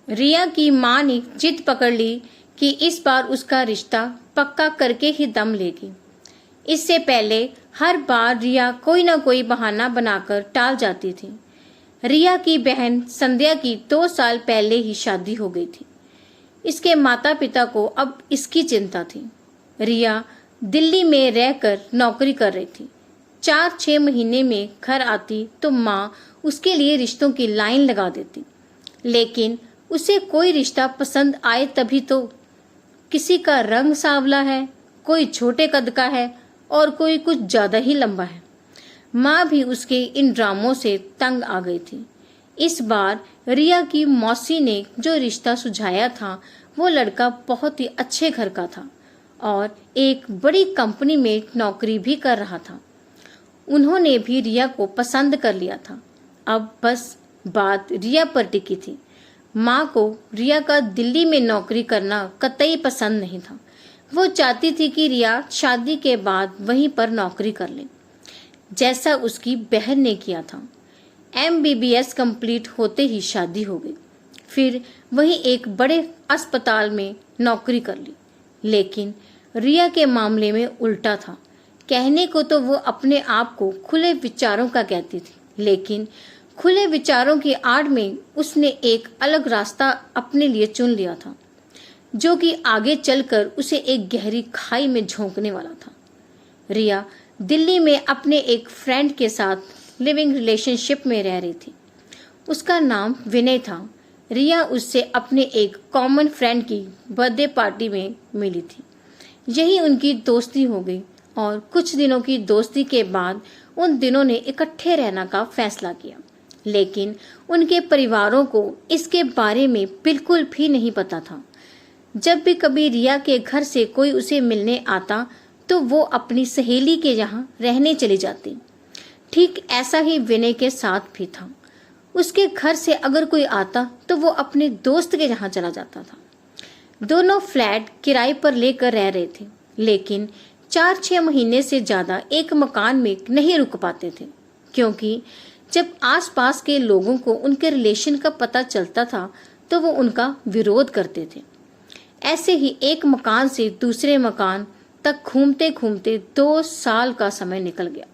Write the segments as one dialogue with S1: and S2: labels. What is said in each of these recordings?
S1: रिया की माँ ने जिद पकड़ ली कि इस बार उसका रिश्ता पक्का करके ही दम लेगी। इससे पहले हर बार रिया कोई ना कोई बहाना बनाकर टाल जाती थी। रिया की बहन संध्या की 2 साल पहले ही शादी हो गई थी। इसके माता पिता को अब इसकी चिंता थी। रिया दिल्ली में रहकर नौकरी कर रही थी। 4-6 महीने में घर आती तो माँ उसके लिए रिश्तों की लाइन लगा देती, लेकिन उसे कोई रिश्ता पसंद आए तभी तो। किसी का रंग सांवला है, कोई छोटे कद का है और कोई कुछ ज्यादा ही लंबा है। माँ भी उसके इन ड्रामों से तंग आ गई थी। इस बार रिया की मौसी ने जो रिश्ता सुझाया था वो लड़का बहुत ही अच्छे घर का था और एक बड़ी कंपनी में नौकरी भी कर रहा था। उन्होंने भी रिया को पसंद कर लिया था। अब बस बात रिया पर टिकी थी। माँ को रिया का दिल्ली में नौकरी करना कतई पसंद नहीं था। वो चाहती थी कि रिया शादी के बाद वहीं पर नौकरी कर ले, जैसा उसकी बहन ने किया था। MBBS कंप्लीट होते ही शादी हो गई, फिर वहीं एक बड़े अस्पताल में नौकरी कर ली। लेकिन रिया के मामले में उल्टा था। कहने को तो वो अपने आप को खुले विचारों का कहती थी, लेकिन खुले विचारों की आड़ में उसने एक अलग रास्ता अपने लिए चुन लिया था, जो कि आगे चलकर उसे एक गहरी खाई में झोंकने वाला था। रिया दिल्ली में अपने एक फ्रेंड के साथ लिविंग रिलेशनशिप में रह रही थी। उसका नाम विनय था। रिया उससे अपने एक कॉमन फ्रेंड की बर्थडे पार्टी में मिली थी। यही उनकी दोस्ती हो गई और कुछ दिनों की दोस्ती के बाद उन दिनों ने इकट्ठे रहना का फैसला किया। लेकिन उनके परिवारों को इसके बारे में बिल्कुल भी नहीं पता था। जब भी कभी रिया के घर से कोई उसे मिलने आता तो वो अपनी सहेली के यहाँ रहने चली जाती। ठीक ऐसा ही विनय के साथ भी था। उसके घर से अगर कोई आता तो वो अपने दोस्त के यहाँ चला जाता था। दोनों फ्लैट किराए पर लेकर रह रहे थे, लेकिन 4-6 महीने से ज्यादा एक मकान में नहीं रुक पाते थे, क्योंकि जब आसपास के लोगों को उनके रिलेशन का पता चलता था तो वो उनका विरोध करते थे। ऐसे ही एक मकान से दूसरे मकान तक घूमते घूमते 2 साल का समय निकल गया।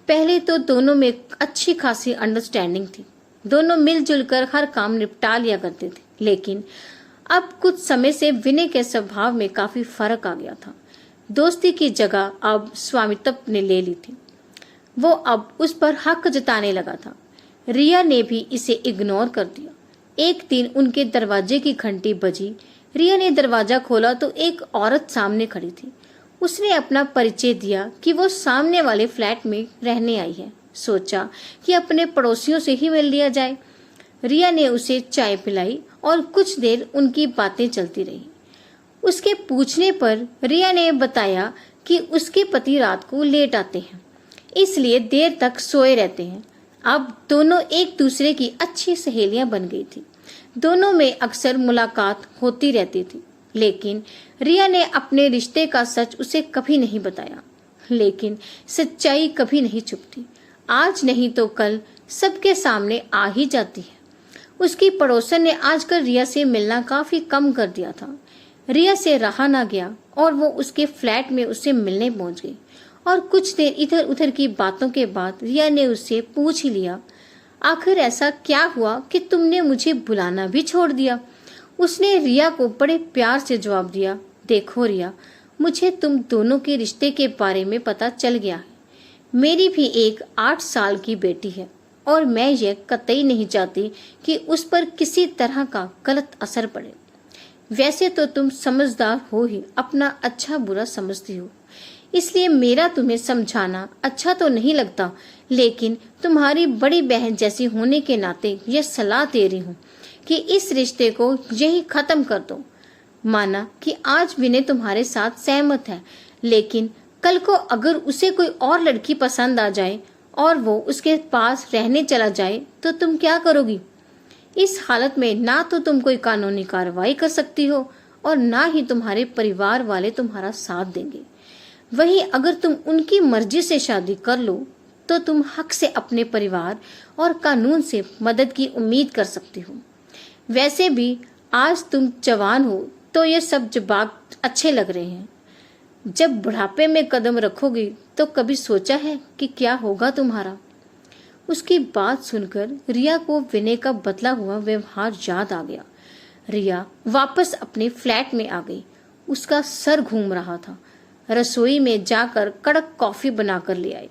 S1: पहले तो दोनों में अच्छी खासी अंडरस्टैंडिंग थी। दोनों मिलजुल कर हर काम निपटा लिया करते थे, लेकिन अब कुछ समय से विनय के स्वभाव में काफी फर्क आ गया था। दोस्ती की जगह अब स्वामित्व ने ले ली थी। वो अब उस पर हक जताने लगा था। रिया ने भी इसे इग्नोर कर दिया। एक दिन उनके दरवाजे की घंटी बजी। रिया ने दरवाजा खोला तो एक औरत सामने खड़ी थी। उसने अपना परिचय दिया कि वो सामने वाले फ्लैट में रहने आई है। सोचा कि अपने पड़ोसियों से ही मिल लिया जाए। रिया ने उसे चाय पिलाई और कुछ देर उनकी बातें चलती रही। उसके पूछने पर रिया ने बताया कि उसके पति रात को लेट आते हैं, इसलिए देर तक सोए रहते हैं। अब दोनों एक दूसरे की अच्छी सहेलियां बन गई थी। दोनों में अक्सर मुलाकात होती रहती थी, लेकिन रिया ने अपने रिश्ते का सच उसे कभी नहीं बताया। लेकिन सच्चाई कभी नहीं छुपती। आज नहीं तो कल सबके सामने आ ही जाती है। उसकी पड़ोसन ने आजकल रिया से मिलना काफी कम कर दिया था। रिया से रहा ना गया और वो उसके फ्लैट में उससे मिलने पहुंच गई। और कुछ देर इधर उधर की बातों के बाद रिया ने उससे पूछ ही लिया, आखिर ऐसा क्या हुआ कि तुमने मुझे बुलाना भी छोड़ दिया। उसने रिया को बड़े प्यार से जवाब दिया, देखो रिया, मुझे तुम दोनों के रिश्ते के बारे में पता चल गया है। मेरी भी एक 8 साल की बेटी है और मैं ये कतई नहीं चाहती कि उस पर किसी तरह का गलत असर पड़े। वैसे तो तुम समझदार हो ही, अपना अच्छा बुरा समझती हो, इसलिए मेरा तुम्हें समझाना अच्छा तो नहीं लगता, लेकिन तुम्हारी बड़ी बहन जैसी होने के नाते यह सलाह दे रही हूँ कि इस रिश्ते को यही खत्म कर दो। माना कि आज विनय तुम्हारे साथ सहमत है, लेकिन कल को अगर उसे कोई और लड़की पसंद आ जाए और वो उसके पास रहने चला जाए तो तुम क्या करोगी? इस हालत में ना तो तुम कोई कानूनी कार्रवाई कर सकती हो और ना ही तुम्हारे परिवार वाले तुम्हारा साथ देंगे। वहीं अगर तुम उनकी मर्जी से शादी कर लो तो तुम हक से अपने परिवार और कानून से मदद की उम्मीद कर सकती हो। वैसे भी आज तुम जवान हो तो ये सब जवाब अच्छे लग रहे हैं। जब बुढ़ापे में कदम रखोगी तो कभी सोचा है कि क्या होगा तुम्हारा? उसकी बात सुनकर रिया को विनय का बदला हुआ व्यवहार याद आ गया। रिया वापस अपने फ्लैट में आ गई। उसका सर घूम रहा था। रसोई में जाकर कड़क कॉफी बनाकर ले आई।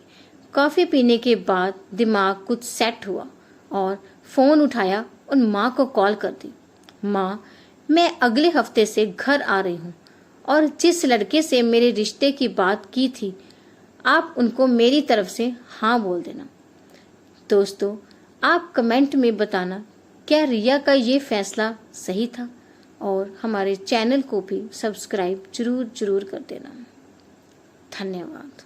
S1: कॉफी पीने के बाद दिमाग कुछ सेट हुआ और फोन उठाया और माँ को कॉल कर दी। माँ, मैं अगले हफ्ते से घर आ रही हूँ और जिस लड़के से मेरे रिश्ते की बात की थी, आप उनको मेरी तरफ से हाँ बोल देना। दोस्तों, आप कमेंट में बताना क्या रिया का ये फैसला सही था, और हमारे चैनल को भी सब्सक्राइब जरूर कर देना। धन्यवाद।